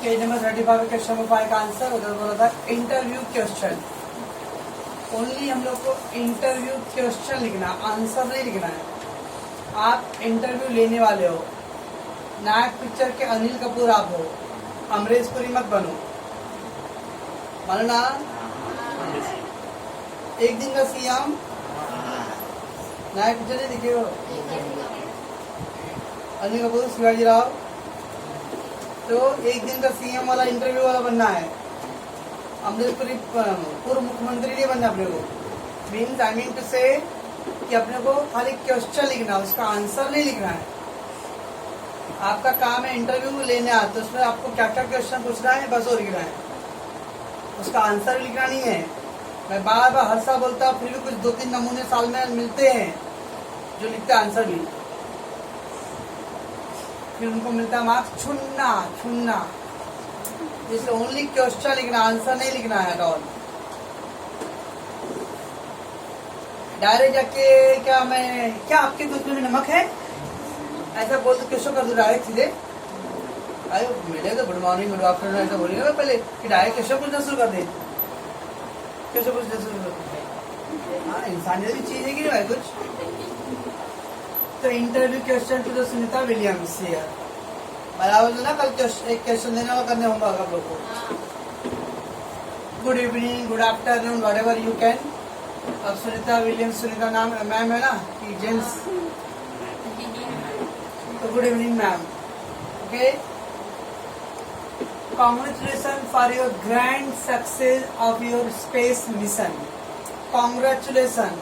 Page number 35 question number 5 का answer उधर बोला था इंटरव्यू क्वेश्चन। ओनली हम लोग को इंटरव्यू क्वेश्चन लिखना, आंसर नहीं लिखना है। आप इंटरव्यू लेने वाले हो, नायक पिक्चर के अनिल कपूर आप हो, अमरीश पुरी मत बनो, मानो ना। एक दिन का सीएम नायक पिक्चर नहीं दिखे हो, अनिल कपूर शिवाजी राव, तो एक दिन का सीएम वाला इंटरव्यू वाला बनना है। अमरीश पुरी पूर्व मुख्यमंत्री नहीं बनना अपने को। मीन्स आई मीन टू से कि अपने को खाली क्वेश्चन लिखना, उसका आंसर नहीं लिखना है। आपका काम है इंटरव्यू लेने आ, तो उसमें आपको क्या क्या क्वेश्चन पूछना है बस वो लिखना है, उसका आंसर भी लिखना नहीं है। मैं बार बार हर साल बोलता हूँ, फिर भी कुछ 2-3 नमूने साल में मिलते हैं जो लिखते आंसर भी, फिर उनको मिलता है मार्क्स छुन्ना। जैसे ओनली क्वेश्चन लिखना, आंसर नहीं लिखना है ऑल। डायरेक्ट जाके क्या आपके दूध में नमक है ऐसा बोल तो क्वेश्चन कर दो डायरेक्ट सीधे। अरे मिले तो गुड मॉर्निंग गुड आफ्टरनून ऐसा बोलेगा पहले कि डायरेक्ट क्वेश्चन पूछना शुरू कर दे, क्वेश्चन पूछना शुरू कर दे। हाँ, इंसानियत भी चीज है कि नहीं कुछ। तो interview question to the Sunita Williams here, बराबर ना। कल एक क्वेश्चन देने वाला करने होगा आप लोग को। Good evening, good afternoon, what ever you can. अब सुनीता विलियम्स, सुनीता नाम मैम है ना कि जेंट्स, तो good evening ma'am. Okay, congratulation for your grand success of your space mission. Congratulation,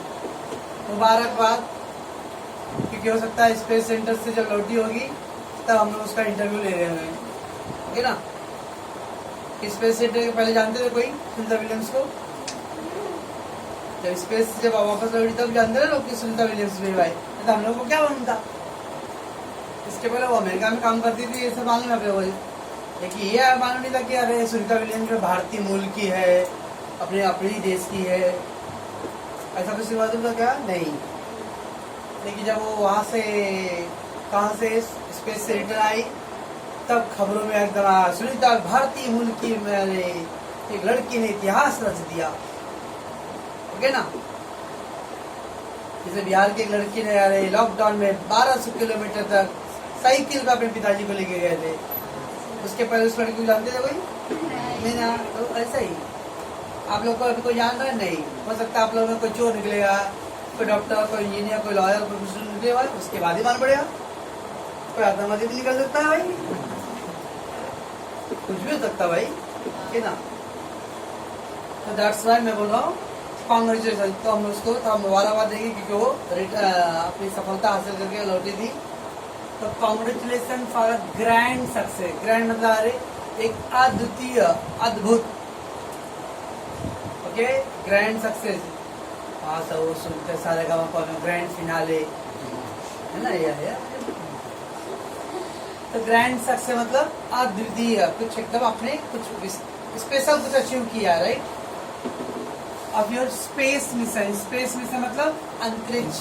मुबारकबाद, क्योंकि हो सकता है स्पेस सेंटर से जब लौटी होगी तब हम लोग उसका इंटरव्यू ले रहे हैं। ओके ना। स्पेस सेंटर के पहले जानते थे कोई सुनीता विलियम्स को? जब स्पेस से जब वापस लौटी तब जानते थे लोग कि सुनीता विलियम्स भी भाई, तो हम लोग को क्या मालूम था? इसके पहले वो अमेरिका में काम करती थी, ये सब मालूम है अपने। लेकिन ये मालूम नहीं था कि अरे सुनीता विलियम्स जो भारतीय मूल की है, अपने देश की है, ऐसा कुछ मालूम था क्या? नहीं। लेकिन जब वो वहाँ से कहाँ से स्पेस से रिटर्न आई तब खबरों में एकदम सुनीता भारतीय मूल की एक लड़की ने इतिहास रच दिया। ओके ना। जैसे बिहार की एक लड़की ने अरे लॉकडाउन में 1200 किलोमीटर तक साइकिल पर अपने पिताजी को लेके गए थे। उसके पहले उस लड़की को जानते थे कोई? नहीं ना। तो ऐसा ही आप लोग को अभी कोई जान रहा है? नहीं। हो सकता है आप लोगों में कोई चोर निकलेगा, कोई डॉक्टर, कोई इंजीनियर, कोई लॉयर, कोई कुछ निकलेगा, उसके बाद ही मान पड़ेगा। कोई आतंकवादी भी निकल सकता है भाई, कुछ भी हो सकता है भाई, है ना। तो दैट्स व्हाई मैं बोल रहा हूँ कांग्रेचुलेशन। तो हम उसको तो मुबारकबाद देंगे क्योंकि वो अपनी सफलता हासिल करके लौटी थी। तो congratulation for grand success. Grand मतलब अरे एक अद्वितीय, अद्भुत। Okay, grand success. हाँ सब सुनते सारे का ग्रैंड फिनाले है ना, ये तो ग्रैंड सक्सेस मतलब अद्वितीय, कुछ एकदम आपने कुछ स्पेशल कुछ अचीव किया, right. Of your space mission. Space mission मतलब अंतरिक्ष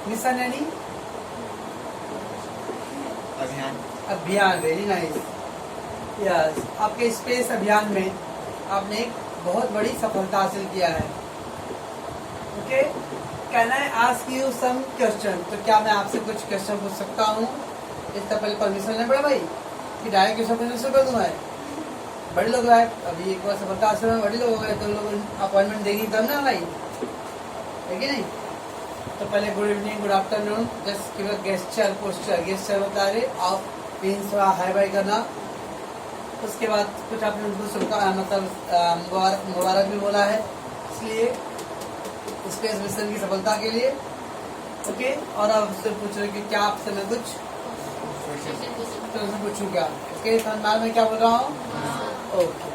मिशन यानी अभियान। Very nice. यस, आपके स्पेस अभियान में आपने एक बहुत बड़ी सफलता हासिल किया है। Okay, can I ask you some question? तो क्या मैं आपसे कुछ क्वेश्चन पूछ सकता हूँ? इससे पहले परमिशन लेना पड़ा भाई कि डायरेक्ट क्वेश्चन पूछने शुरू कर दूँ मैं? बड़े लोग आए अभी एक बार सफलता हासिल में, बड़े लोग हो गए तो लोग अपॉइंटमेंट देगी तब ना भाई, है कि नहीं। तो पहले good evening, good afternoon, just give a gesture, posture. Gesture बता रहे आप मीन्स थोड़ा हाई बाई करना। उसके बाद कुछ आपने उनको मतलब मुबारक भी बोला है, इसलिए स्पेस मिशन की सफलता के लिए। ओके, और आप उससे पूछ रहे कि क्या आपसे मैं कुछ पूछूं क्या? ओके, सन्मान में क्या बोल रहा हूँ? Okay,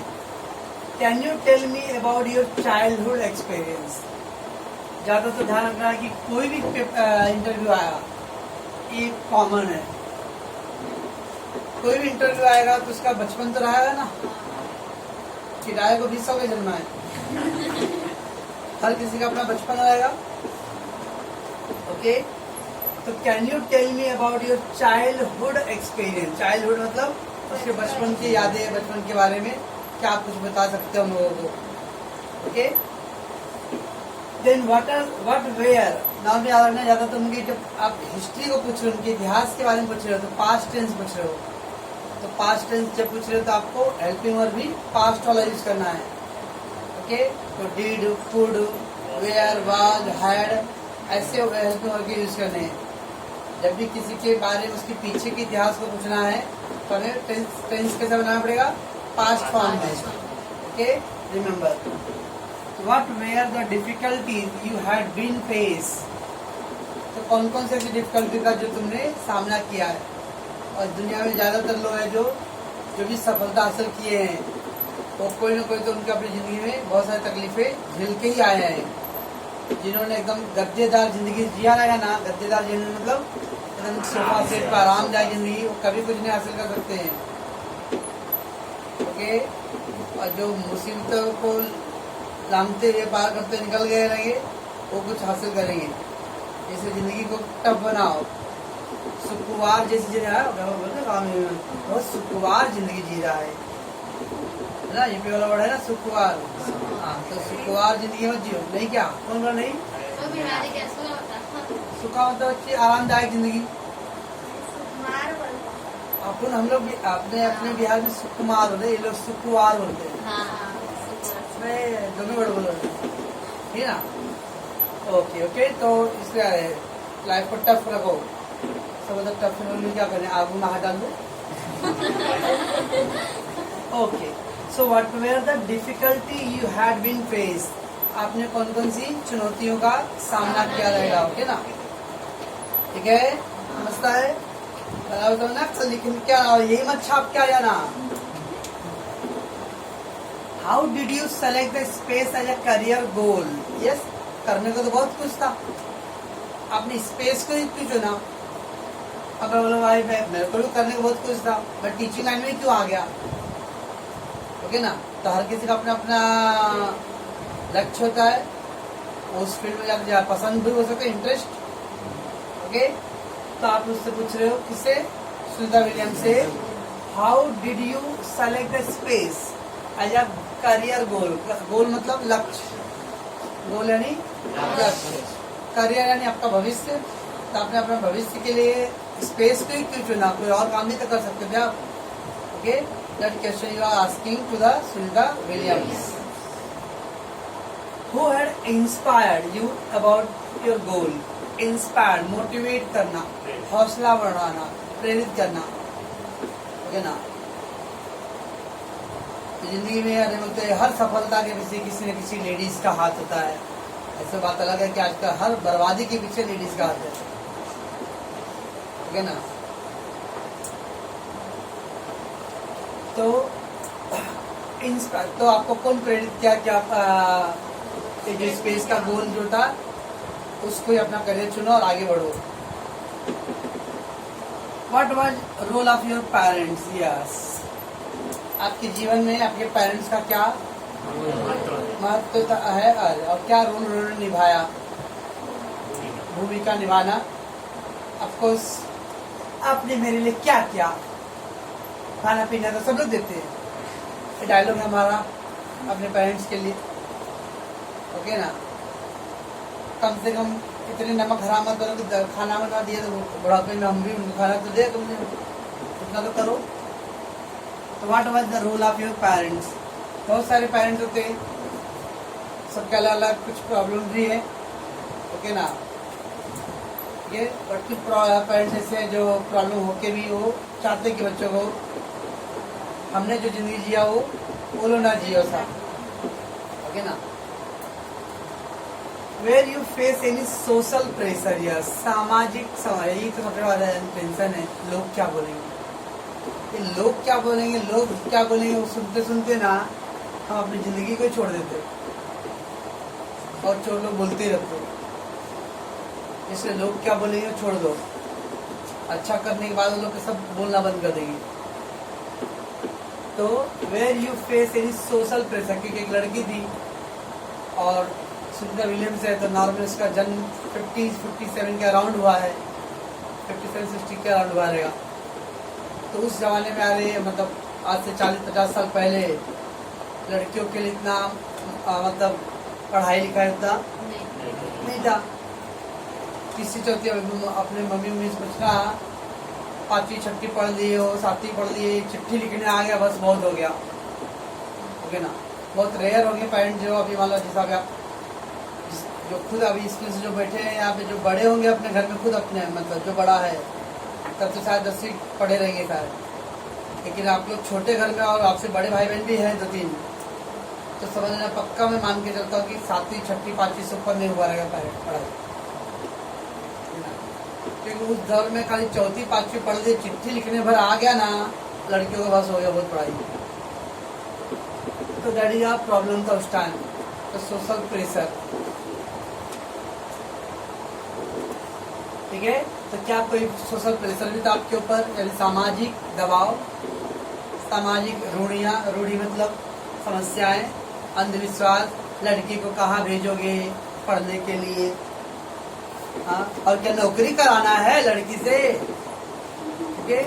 can you tell me about your childhood experience? ज्यादा तो ध्यान रखना है कि कोई भी इंटरव्यू आया, ये कॉमन है, कोई भी इंटरव्यू आएगा तो उसका बचपन तो रहेगा ना, किराए को 20 का जन्मा है। हर किसी का अपना बचपन रहेगा। ओके, तो can you tell me about your childhood experience? Childhood मतलब उसके बचपन की यादें, बचपन के बारे में क्या आप कुछ बता सकते हो हम लोगों को? Okay, then what were. नाम याद रखना, ज्यादा तो उनकी जब आप हिस्ट्री को पूछ रहे हो, उनके इतिहास के बारे में पूछ रहे हो तो पास्ट टेंस पूछ रहे हो। तो पास्ट टेंस जब पूछ रहे हो तो आपको हेल्पिंग वर्ब भी पास्ट वाला यूज करना है। ओके, तो did, could, were, was, had, ऐसे हेल्पिंग वर्ब के यूज करने हैं। जब भी किसी के बारे में उसके पीछे के इतिहास को पूछना है तो हमें टेंस कैसे बनाना पड़ेगा? पास्ट फॉर्म में। Okay, remember. What were the difficulties you had been faced? तो कौन कौन से ऐसी डिफिकल्टी का जो तुमने सामना किया है? और दुनिया में ज्यादातर लोग हैं जो भी सफलता हासिल किए हैं, वो कोई ना कोई तो उनके अपनी जिंदगी में बहुत सारी तकलीफें झेल के ही आए हैं। जिन्होंने एकदम गद्देदार जिंदगी जिया रहेगा ना, गद्देदार जिंदगी मतलब एकदम सोफा सेट पर आरामदायक जिंदगी, वो कभी कुछ नहीं हासिल कर सकते हैं। ओके, और जो मुसीबतों को लांघते हुए पार करते निकल गए रहेंगे वो कुछ हासिल करेंगे। इसे जिंदगी को टफ बनाओ, सुकुवार जैसी जी रहा है, बहुत सुकुवार जिंदगी जी रहा है ना, यूपी वाला वर्ड है ना सुकुवार। हाँ, तो सुकुवार जिंदगी मत जियो। नहीं क्या? कौन बोला नहीं? सुखा मतलब आरामदायक जिंदगी। अपन हम लोग अपने बिहार में सुकुमार बोलते, ये लोग सुकुवार बोलते हैं। दोनों वर्ड बोलो, ठीक है ना? ओके ओके, तो इसलिए लाइफ को टफ रखो। सब मतलब टफ में क्या करें, आगू में हाथ डाल दो। Okay, so what were the difficulty you had been face? आपने कौन कौन सी चुनौतियों का सामना किया रहेगा? ओके ना, ठीक है, समझता है? तो ना लेकिन क्या यही मत छाप क्या जाना। How did you select the space as a career goal? Yes, करने को तो बहुत कुछ था, आपने स्पेस को ही क्यों चुना? अब बोलो भाई मेरे को भी करने को बहुत कुछ था, बट टीचिंग लाइन में क्यों आ गया? ओके ना, तो हर किसी का अपना अपना लक्ष्य होता है, उस फील्ड में जाकर पसंद भी हो सकता है, इंटरेस्ट। ओके, तो आप उससे पूछ रहे हो, किससे? सुनीता विलियम्स से। How did you select the space as a career goal? Goal मतलब लक्ष्य, गोल यानी लक्ष्य, करियर यानी आपका भविष्य। तो आपने अपने भविष्य के लिए स्पेस को ही क्यों चुना? कोई और काम भी तो कर सकते थे आप। Okay, that question you are asking to the Sunita Williams. Who had inspired you about your goal? Inspired, motivate करना, हौसला बढ़ाना, प्रेरित करना। ओके ना, जिंदगी में यार बोलते हैं हर सफलता के पीछे किसी न किसी लेडीज का हाथ होता है। ऐसे बात अलग है कि आजकल हर बर्बादी के पीछे लेडीज का हाथ है। ठीक है ना, तो इंस्पायर, तो आपको कौन प्रेरित किया कि आप जो स्पेस का गोल जो था उसको ही अपना करियर चुनो और आगे बढ़ो? What was role of your parents? Yes, आपके जीवन में आपके पेरेंट्स का क्या महत्व है और क्या रोल उन्होंने निभाया, भूमिका निभाना? ऑफकोर्स आपने मेरे लिए क्या किया, खाना पीना तो सब लोग देते हैं, ये डायलॉग है हमारा अपने पेरेंट्स के लिए। ओके ना, कम से कम इतने नमक हराम मत करो कि खाना बना दिया तो बुढ़ापे में हम भी उनको खाना तो दे, तुमने इतना तो करो। तो what was the role of your parents? बहुत सारे पेरेंट्स होते हैं, सबके अलग अलग कुछ प्रॉब्लम भी है। ओके ना, ये बट कुछ पेरेंट्स ऐसे हैं जो प्रॉब्लम होके भी वो चाहते हैं कि बच्चों को हमने जो जिंदगी जिया वो लोग ना जियो सा। ओके ना, were you face any social pressure? या सामाजिक यही तो सबसे बड़ा टेंशन है, लोग क्या बोलेंगे, ये लोग क्या बोलेंगे, लोग क्या बोलेंगे, वो सुनते सुनते ना हम अपनी जिंदगी को छोड़ देते और चोर लोग बोलते ही रहते। इसलिए लोग क्या बोलेंगे छोड़ दो, अच्छा करने के बाद वो लोग सब बोलना बंद कर देंगे। तो were you face any social pressure, क्योंकि एक लड़की थी और सुनीता विलियम्स है, तो नॉर्मल इसका जन्म 57 के अराउंड हुआ है, 57-60 के अराउंड हुआ रहेगा। तो उस जमाने में अरे मतलब आज से 40-50 साल पहले लड़कियों के लिए इतना मतलब पढ़ाई लिखाई इतना नहीं था। तीसरी चौथी अपने मम्मी से पूछना, 5वीं 6वीं पढ़ लिए हो, 7वीं पढ़ लिए, चिट्ठी लिखने आ गया बस बहुत हो गया, ओके ना। बहुत रेयर हो गए पेरेंट्स जो अभी मान लो जिस आप जो खुद अभी स्कूल से जो बैठे हैं यहाँ पे, जो बड़े होंगे अपने घर में खुद अपने मतलब जो बड़ा है तब तो शायद 10वीं पढ़े रहेंगे शायद, लेकिन आप लोग छोटे घर में और आपसे बड़े भाई बहन भी हैं 2-3, तो समझना पक्का मैं मान के चलता हूँ कि 7वीं 6वीं 5वीं से ऊपर नहीं हुआ रहेगा पढ़ाई, क्योंकि उस दौर में खाली 4वीं 5वीं पढ़ लिए, चिट्ठी लिखने भर आ गया ना, लड़कियों का बस हो गया बहुत पढ़ाई। तो दैट इज प्रॉब्लम था उस टाइम, तो सोशल प्रेशर, ठीक है। तो क्या कोई सोशल प्रेशर भी था आपके ऊपर, यानी सामाजिक दबाव, सामाजिक रूढ़ी मतलब समस्याएं, अंधविश्वास, लड़की को कहाँ भेजोगे पढ़ने के लिए, हाँ, और क्या नौकरी कराना है लड़की से, ठीक है।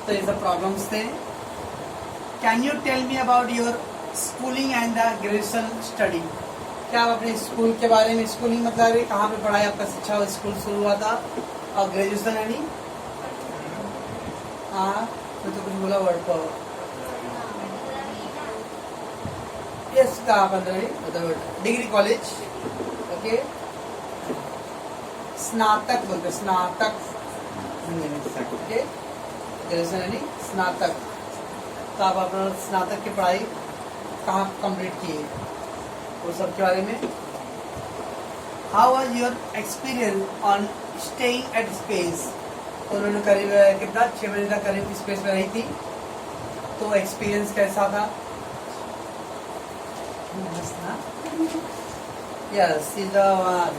तो ये सब प्रॉब्लम्स थे। Can you tell me about your schooling and the graduation study, क्या आप अपने स्कूल के बारे में, स्कूलिंग मतलब कहाँ पे पढ़ाई आपका शिक्षा स्कूल शुरू हुआ था, और ग्रेजुएशन यानी हाँ तो कुछ बोला वर्ड पर यस कहाँ पर मतलब डिग्री कॉलेज, ओके, स्नातक बोलते स्नातक, ओके, ग्रेजुएशन यानी स्नातक। तो आप अपना स्नातक की पढ़ाई कहाँ कंप्लीट किए, वो सब के बारे में। How was your experience on staying at space, उन्होंने करीब कितना 6 महीने तक करीब स्पेस में रही थी, तो एक्सपीरियंस कैसा था। Yes, is the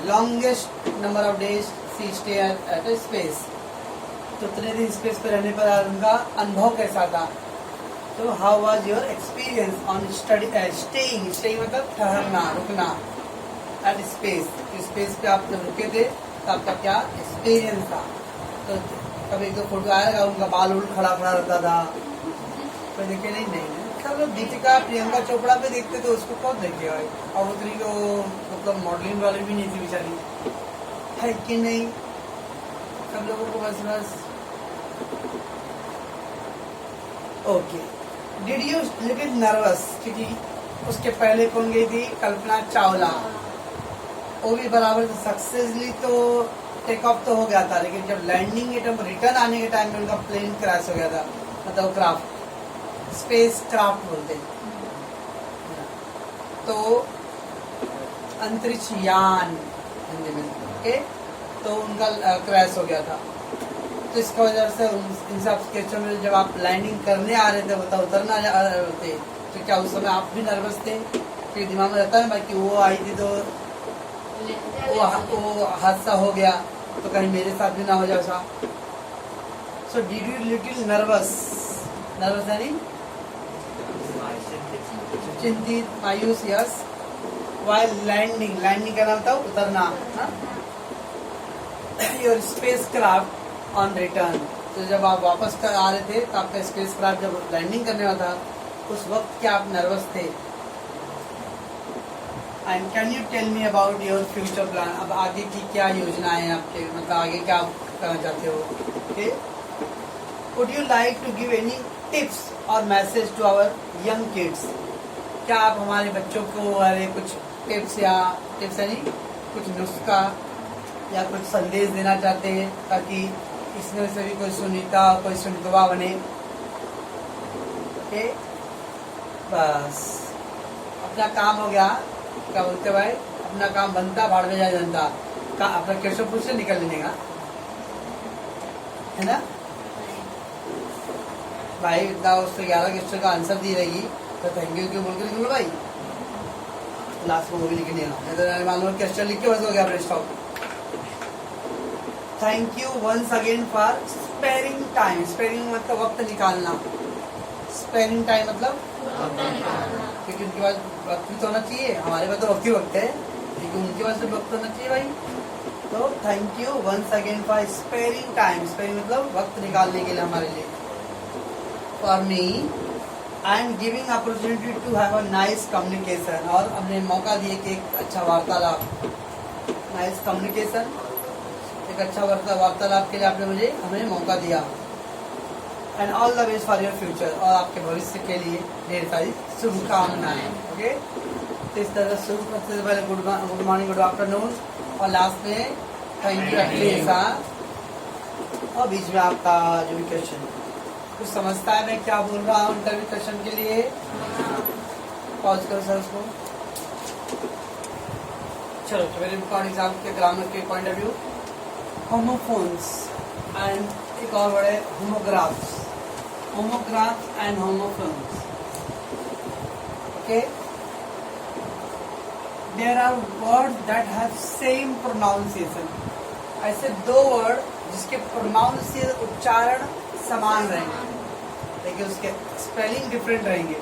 longest number of days she stay at space, तो उतने दिन स्पेस पे रहने पर उनका अनुभव कैसा था। तो how was your experience on study staying मतलब ठहरना रुकना एट स्पेस, स्पेस पे आप जब रुके थे तो आपका क्या एक्सपीरियंस था। तो कभी एक दो फोटो आएगा उनका बाल उल खड़ा खड़ा रहता था, तो देखे नहीं सब लोग दीपिका प्रियंका चोपड़ा पे देखते तो उसको कौन देखेगा, और उतनी को मतलब मॉडलिंग वाली भी नहीं थी बेचारी, है कि नहीं। सब लोगों को बस okay. Did you little nervous, क्योंकि उसके पहले कौन गई थी, कल्पना चावला, वो भी बराबर सक्सेसफुली तो टेक ऑफ तो हो गया था, लेकिन जब लैंडिंग के टाइम रिटर्न आने के टाइम में उनका प्लेन क्रैश हो गया था, मतलब क्राफ्ट स्पेस क्राफ्ट बोलते हैं, तो अंतरिक्ष यान हिंदी में, ओके, तो उनका क्रैश हो गया था। तो इसका वजह से इन सब स्केचों में जब आप लैंडिंग करने आ रहे थे उतरना आ रहे थे, तो क्या उस समय आप भी नर्वस थे, क्योंकि दिमाग में रहता है बाकी वो आई थी तो वो हादसा हो गया तो कहीं मेरे साथ भी ना हो जाए ऐसा। So did you little nervous यानी चिंतित मायूस, यस, वाइल लैंडिंग का नाम था उतरना, your space craft on return, तो जब आप वापस आ रहे थे तो आपका स्पेस क्राफ्ट जब लैंडिंग करने वाला था उस वक्त क्या आप नर्वस थे। And can you tell me about your future plan, अब आगे की क्या योजनाएं हैं आपके, मतलब आगे क्या आप करना चाहते हो, okay. Would you like to give any tips और message to our young kids, क्या आप हमारे बच्चों को अरे कुछ टिप्स यानी कुछ नुस्खा या कुछ संदेश देना चाहते हैं ताकि इसमें से भी कोई सुनीता कोई सुनितवा बने, ओके। बस अपना काम हो गया, क्या बोलते भाई, अपना काम बनता भाड़ में जाए जनता का, अपना केशवपुर से निकल लेने का है ना भाई। इतना उससे 11 क्वेश्चन का आंसर दी रहेगी तो थैंक यू क्यों बोल के निकलो भाई, लास्ट में वो भी लिखने का, मान लो क्वेश्चन लिख के बस हो गया अपने stop. Thank you once again for sparing time, sparing मतलब वक्त निकालना, स्पेयरिंग टाइम मतलब क्योंकि उनके पास वक्त भी तो होना चाहिए, हमारे पास तो वक्त ही वक्त है, लेकिन उनके पास वक्त होना चाहिए भाई। तो thank you once again for sparing time, sparing मतलब वक्त निकालने के लिए हमारे लिए, for me and giving opportunity to have a nice communication, और हमने मौका दिए कि एक अच्छा वार्तालाप, नाइस कम्युनिकेशन, एक अच्छा वार्तालाप के लिए आपने हमें मौका दिया। And all the best for your future, और आपके भविष्य के लिए ढेर सारी शुभकामनाएं। ओके, तो इस तरह शुरू करते से पहले गुड मॉर्निंग, गुड आफ्टरनून, और लास्ट में थैंक यू अखिलेशा, और बीच में आपका जो भी क्वेश्चन कुछ समझता है मैं क्या बोल रहा हूँ इंटरव्यू क्वेश्चन के लिए, पॉज करो सर उसको। चलो तो मेरे रिकॉर्ड एग्जाम के ग्रामर के point of view, homophones and एक और वर्ड है homographs, homographs and homophones. Okay, there are words that have same pronunciation, ऐसे दो वर्ड जिसके प्रोनाउंसिएशन उच्चारण समान रहेंगे लेकिन उसके स्पेलिंग डिफरेंट रहेंगे,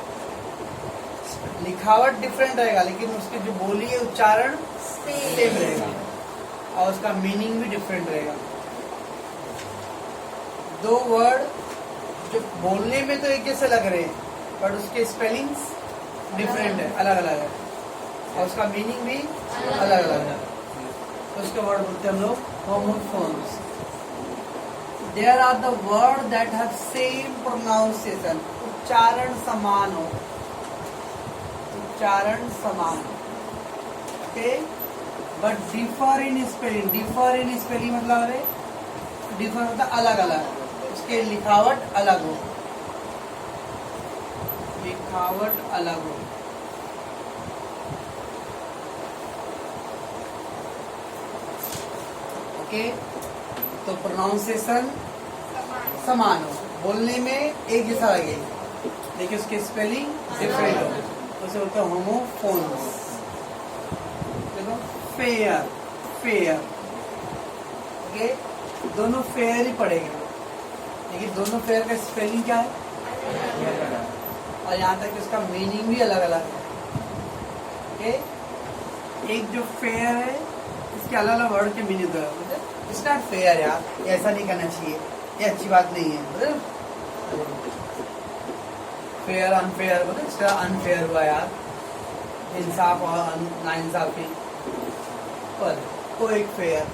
लिखावट डिफरेंट रहेगा लेकिन उसके जो बोली है उच्चारण सेम रहेगा, और उसका मीनिंग भी डिफरेंट रहेगा। दो वर्ड जो बोलने में तो एक जैसे लग रहे हैं बट उसके स्पेलिंग्स डिफरेंट है, अलग अलग है, और उसका मीनिंग भी अलग अलग है, तो उसके वर्ड बोलते हैं हम लोग homophones. There are the words that have same pronunciation, उच्चारण समान हो, उच्चारण समान, okay, but differ in spelling, differ in spelling मतलब है differ मतलब अलग अलग, उसके लिखावट अलग हो, लिखावट अलग हो। ओके, तो प्रोनाउंसिएशन समान हो, बोलने में एक जैसा लगे लेकिन उसके स्पेलिंग डिफरेंट हो, उसे बोलते हैं होमोफोन्स। देखो फेयर, फेयर, ओके, दोनों फेयर ही पड़ेंगे लेकिन दोनों फेयर का स्पेलिंग क्या है, और यहाँ तक कि उसका मीनिंग भी अलग अलग है। ओके, एक जो फेयर है इसके अलग अलग वर्ड के मीनिंग है, इट्स नॉट फेयर यार, ये ऐसा नहीं करना चाहिए, ये अच्छी बात नहीं है, फेयर अनफेयर बोले, इसका अनफेयर हुआ यार, इंसाफ और नाइंसाफी। पर तो एक फेयर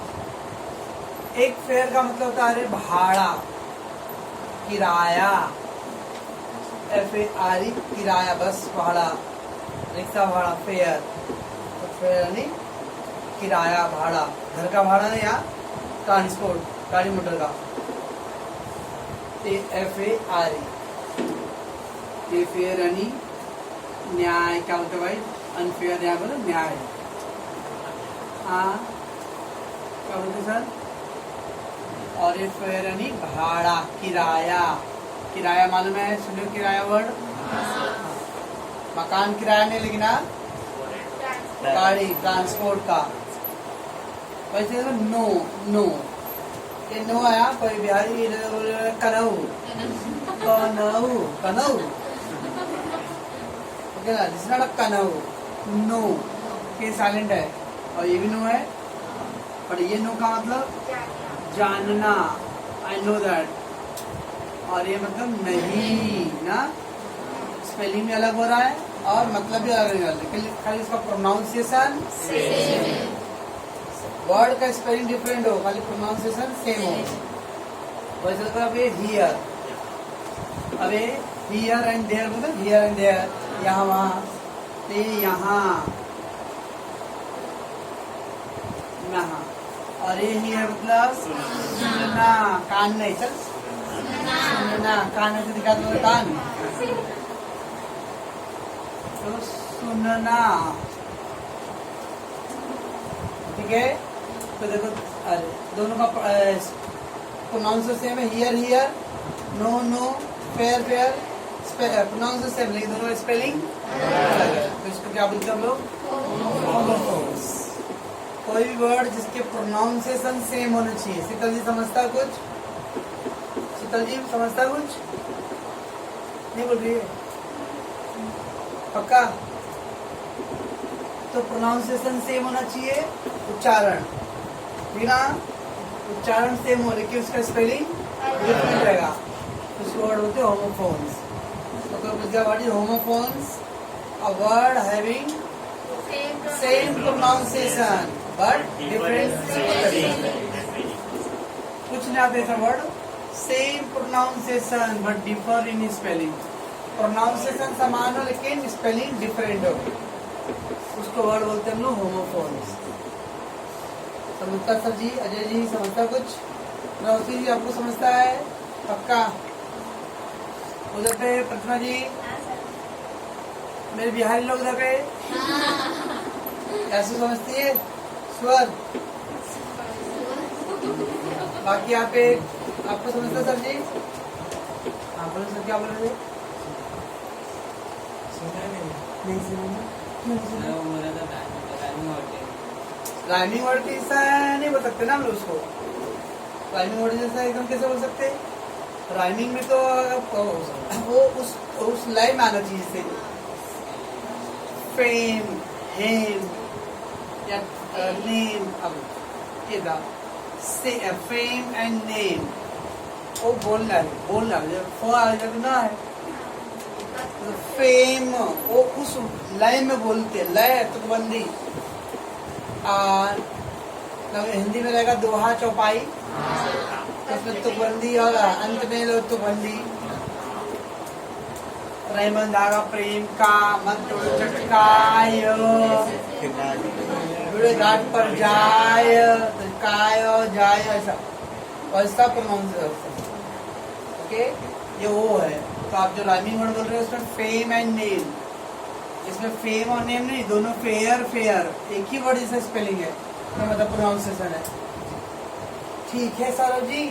का मतलब होता है भाड़ा, किराया, FARE, किराया, बस भाड़ा, रिक्शा भाड़ा, फेयर, तो फेयर यानी किराया, भाड़ा, घर का भाड़ा नहीं, यहाँ ट्रांसपोर्ट, गाड़ी मोटर का, FARE, फेयर यानी न्याय, क्या होता है भाई, अनफेयर न्याय बोलो न्याय, हाँ क्या बोलते सर, और ये फेयर यानी भाड़ा, किराया, किराया मालूम है, सुनो किराया वर्ड, मकान किराया नहीं लेकिन गाड़ी ट्रांसपोर्ट का। वैसे नो, नो, ये नो आया, कोई बिहारी कनऊ, कनऊ, कनऊ, ओके ना, दिस नॉट कनऊ, नो, ये साइलेंट है, और ये भी नो है, पर ये नो का मतलब जानना, आई नो दैट, और ये मतलब नहीं ना, स्पेलिंग भी अलग हो रहा है और मतलब भी अलग है, लेकिन खाली इसका प्रोनाउंसिएशन वर्ड का स्पेलिंग डिफरेंट हो, खाली प्रोनाउंसिएशन सेम हो। वैसे तो अभी हियर, अबे हियर एंड देयर मतलब हियर एंड देयर, यहाँ वहाँ, ते यहाँ, यहाँ, और ये हियर मतलब सुनना, कान नहीं, चल सुनना, कान ऐसे दिखा दो, कान, तो सुनना, ठीक है। तो देखो अरे दोनों का प्रोनाउंसिएशन सेम है, here hear, no know, fair fare, pronunciation same लेकिन दोनों का स्पेलिंग अलग है, तो इसको क्या बोलते हैं हम लोग, होमोफोन्स। कोई भी वर्ड जिसके प्रोनाउंसिएशन सेम होना चाहिए। शीतल जी समझता कुछ, शीतल जी समझता कुछ नहीं बोल रही है, पक्का, तो प्रोनाउंसिएशन सेम होना चाहिए, उच्चारण, ठीक ना, उच्चारण सेम हो लेकिन उसका स्पेलिंग डिफरेंट रहेगा, उसको वर्ड बोलते हैं होमोफोन्स। तो कोई पूछेगा what is homophones? A word having same pronunciation but different spelling. कुछ नहीं आता ऐसा word, same pronunciation but differ in spelling. Pronunciation समान हो लेकिन स्पेलिंग डिफरेंट हो, उसको वर्ड बोलते हैं हम लोग होमोफोन्स। समझता सर जी? अजय जी समझता कुछ? रौसी जी आपको समझता है पक्का? उधर पे प्रतिमा जी, मेरे बिहारी लोग उधर पे ऐसे समझती है स्वर। बाकी यहाँ पे आपको समझता सर जी? हाँ बोलो सर, क्या बोल रहे थे? नहीं सुना। राइमिंग वर्ड कैसा नहीं बोल सकते ना हम लोग उसको। राइमिंग वर्ड जैसा एकदम कैसे बोल सकते? राइमिंग में तो वो उस लाइन में आना चाहिए, से फेम, हेम या नेम। अब ये था फेम एंड नेम, वो बोलना है जब ना है फेम, वो उस लय में बोलते, लय तुकबंदी। हिंदी में रहेगा दोहा चौपाई, उसमें तुकबंदी और अंत में लो तुकबंदी। रहीमन धागा प्रेम का मत चटकाय, बुरे घाट पर जाय, काय जाय, ऐसा वैसा प्रोनाउंसिएशन। ओके, ये वो है। तो आप जो राइमिंग वर्ड बोल रहे हो उसमें फेम एंड नेम, इसमें फेम और नेम नहीं, दोनों फेयर एक ही वर्ड जैसा स्पेलिंग है, तो मतलब प्रोनाउंसिएशन है। ठीक है सौरभ जी,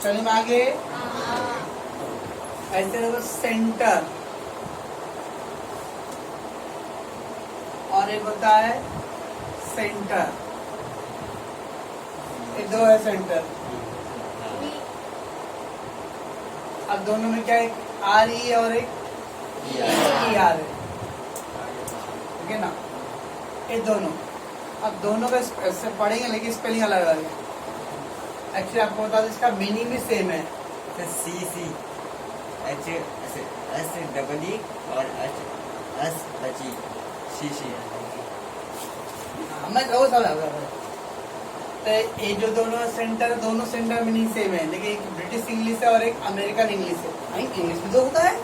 चलिए आगे। ऐसे देखो सेंटर, और एक होता है सेंटर, ये दो है सेंटर। अब दोनों में क्या, एक आर ई और एक ई आर है, ठीक है ना, ये दोनों। अब दोनों का पढ़ेंगे लेकिन स्पेलिंग अलग अलग है। एक्चुअली आपको बता दें इसका मीनिंग भी सेम है। C C H S double E और एच एस बची सी सी। मैं वो समझ तो ये जो दोनों सेंटर मीनिंग सेम है, लेकिन एक ब्रिटिश इंग्लिश है और एक अमेरिकन इंग्लिश है। इंग्लिश में तो होता है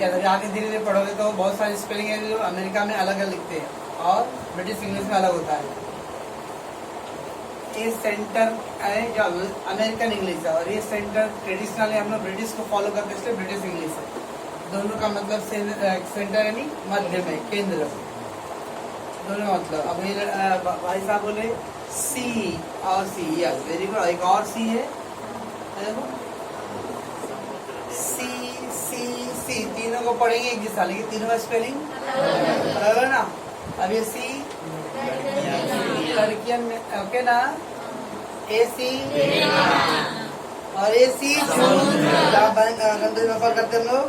या आगे धीरे धीरे पढ़ोगे तो बहुत सारी स्पेलिंग है जो अमेरिका में अलग अलग लिखते हैं और ब्रिटिश इंग्लिश में अलग होता है। ये सेंटर है जो अमेरिकन इंग्लिश है, और ये सेंटर ट्रेडिशनली हम लोग ब्रिटिश को फॉलो करते हैं, ब्रिटिश इंग्लिश है। दोनों का मतलब सेंटर यानी मध्य में, केंद्र, दोनों मतलब। अब ये भाई साहब बोले सी और सी, यस वेरी गुड। एक और सी है, सी सी सी, तीनों को पढ़ेंगे एक जैसा, लेकिन तीनों का स्पेलिंग अलग है ना। अब ये सी लड़कियन में, ओके ना, ए सी और ए सी करते हम लोग।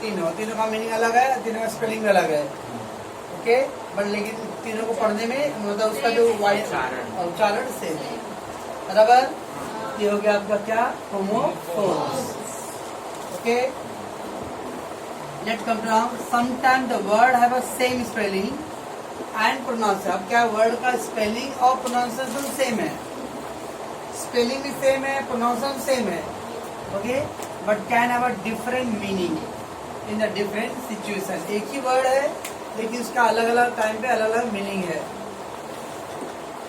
तीनों का मीनिंग अलग है, तीनों का स्पेलिंग अलग है, ओके। बट लेकिन तीनों को पढ़ने में मतलब उसका जो उच्चारण सेम है, बराबर। ये हो गया आपका क्या, homophones, okay. Let's come to now, sometimes the word have a same spelling and pronunciation. अब क्या, वर्ड का स्पेलिंग और प्रोनाउंसिएशन सेम है, स्पेलिंग भी सेम है, प्रोनाउंसिएशन सेम है, okay, but can have a different meaning in the different situation. एक ही वर्ड है लेकिन उसका अलग अलग टाइम पे अलग अलग मीनिंग है।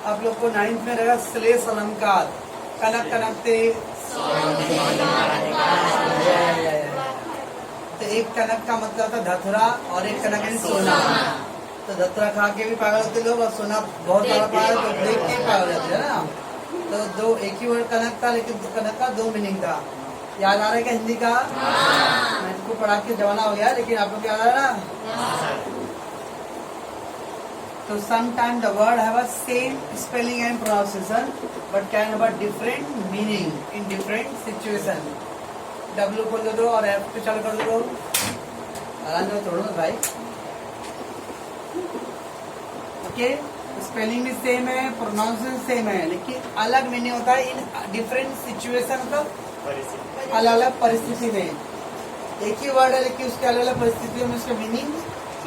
आप लोग को 9th में रहेगा श्लेष अलंकार, कनक कनकते। तो एक कनक का मतलब था धतुरा और एक कनक है सोना। तो धतुरा खा के भी पागल होते लोग, और सोना बहुत सारा पागल तो देख के पागल होते है ना। तो दो, एक ही वर्ड कनक था लेकिन कनक का दो मीनिंग था। याद आ रहा है क्या हिंदी का? मैं इसको पढ़ा के जमाना हो गया, लेकिन आप लोग याद आ रहा है ना। तो sometimes the word have a same spelling and pronunciation but can have a different meaning in different situation. W खोल दो और F पे चालू कर दो, आराम से तोड़ो भाई, ओके। स्पेलिंग भी सेम है, प्रोनाउंसिएशन सेम है, लेकिन अलग मीनिंग होता है इन डिफरेंट सिचुएशन, मतलब अलग अलग परिस्थिति में। एक ही वर्ड है लेकिन उसके अलग अलग परिस्थितियों में उसका मीनिंग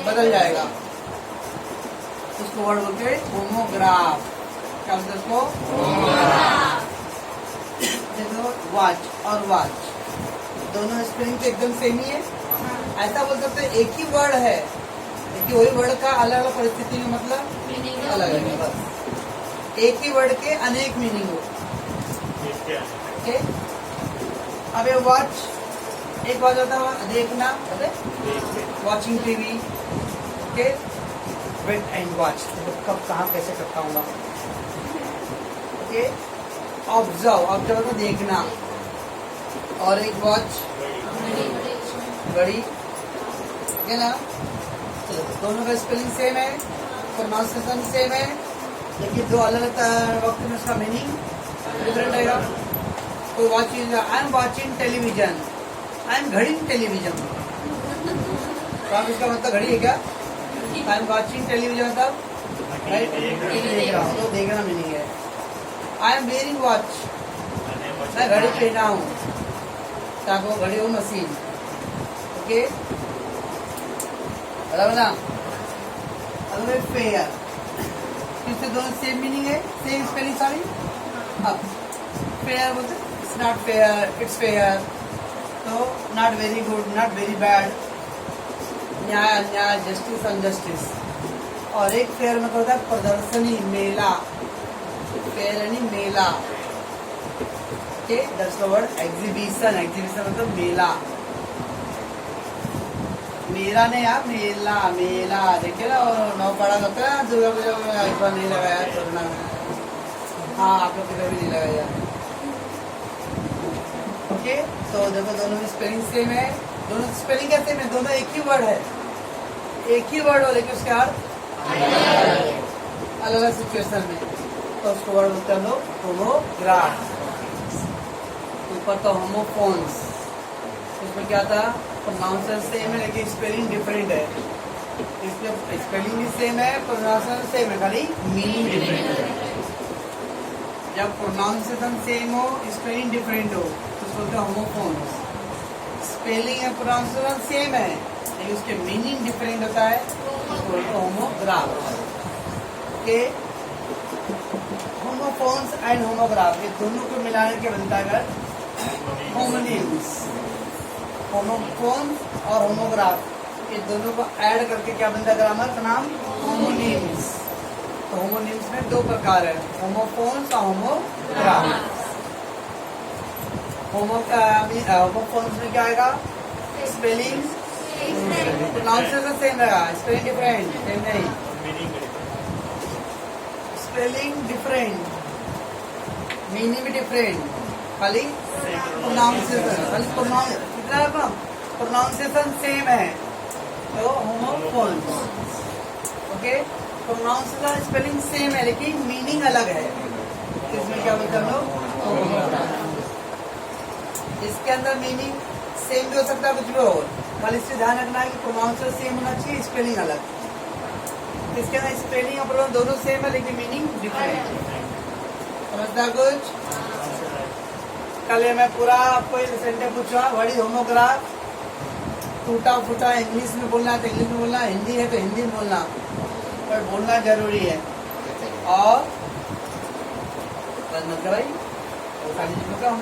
बदल जाएगा। उसको वर्ड बोलते हैं होमोग्राफ। क्या बोलते हैं उसको? देखो वॉच और वॉच दोनों स्पेलिंग तो एकदम सेम ही है। ऐसा बोल सकते हैं एक ही वर्ड है लेकिन वही वर्ड का अलग अलग परिस्थिति में मतलब अलग है। बस एक ही वर्ड के अनेक मीनिंग हो। ओके, अब ये वॉच एक बात होता है देखना, watching TV. Okay, wait and watch, कब कहाँ कैसे करता हूँ। ओके, ऑब्जर्व, ऑब्जर्व होता देखना, और एक वॉच घड़ी। ठीक है ना? चलो, दोनों का स्पेलिंग सेम है, प्रोनाउंसिएशन सेम है, लेकिन दो अलग अलग वक्त में उसका मीनिंग डिफरेंट रहेगा। तो watching, I am watching television, I am घड़ी टेलीविजन। तो आप इसका मतलब घड़ी है क्या? आई एम वॉचिंग टेलीविजन मतलब राइट, देख रहा हूँ, तो देखना मीनिंग है। आई एम वेयरिंग वॉच, मैं घड़ी पहना हूँ, ताकि वो घड़ी हो मशीन। ओके, बराबर ना? अब फेयर, इससे दोनों सेम मीनिंग है, सेम स्पेलिंग सारी। अब फेयर बोलते it's not fair, it's fair, तो not very good, not very bad, न्याय अन्याय, जस्टिस अनजस्टिस। और एक फेयर मतलब होता है प्रदर्शनी, मेला। फेयर यानी मेला। Okay, that's the word exhibition. Exhibition मतलब मेला। मेरा नहीं यार, मेला, मेला देखिए ना, और नौपाड़ा होता है दुर्गा पूजा में, इस बार नहीं लगाया कोरोना में। हाँ, आप लोग किधर भी नहीं लगाया। ओके, तो देखो दोनों में स्पेलिंग सेम है, दोनों स्पेलिंग क्या सेम है, दोनों एक ही वर्ड है, एक ही वर्ड हो लेकिन उसके अर्थ अलग अलग सिचुएशन में। तो उसको वर्ड बोलते हैं हम लोग होमोग्राफ। ऊपर तो होमोफोन्स, उसमें क्या था, प्रोनाउंसिएशन सेम है लेकिन स्पेलिंग डिफरेंट है। इसमें स्पेलिंग भी सेम है, प्रोनाउंसिएशन सेम है, खाली मीनिंग डिफरेंट है। जब प्रोनाउंसिएशन सेम हो, स्पेलिंग डिफरेंट हो, तो उसको बोलते हैं होमोफोन्स। स्पेलिंग और प्रोनाउंसिएशन सेम है लेकिन उसके मीनिंग डिफरेंट होता है, उसको बोलते हैं homograph. Okay, homophones and homograph, ये दोनों को मिलाने के बनता है होमोनिम्स। होमोफोन्स और होमोग्राफ, ये दोनों को ऐड करके क्या बनता है ग्रामर का नाम? होमोनिम्स। तो होमोनिम्स में दो प्रकार है, होमोफोन्स और होमोग्राफ। होमोफोन्स में क्या आएगा? स्पेलिंग, प्रोनाउंसिएशन सेम रहेगा, स्पेलिंग डिफरेंट, सेम नहीं, स्पेलिंग डिफरेंट, मीनिंग भी डिफरेंट, खाली प्रोनाउंसिएशन, खाली प्रोनाउंसिएशन सेम है, तो homophones. Okay, pronunciation spelling same है लेकिन मीनिंग अलग है, इसमें क्या बोलते हैं हम लोग? इसके अंदर मीनिंग सेम भी हो सकता है, कुछ भी हो, खाली इससे ध्यान रखना है कि प्रोनाउंसिएशन सेम होना चाहिए, स्पेलिंग अलग। इसके अंदर स्पेलिंग और प्रोनाउंस दोनों सेम है लेकिन मीनिंग डिफरेंट। समझता कुछ? कल मैं पूरा आपको सेंटेंस पूछा, व्हाट इज होमोग्राफ, टूटा फूटा इंग्लिश में बोलना है तो इंग्लिश में बोलना, हिंदी है तो हिंदी में बोलना, पर बोलना जरूरी है। और मतलब भाई सारी चीजों का हम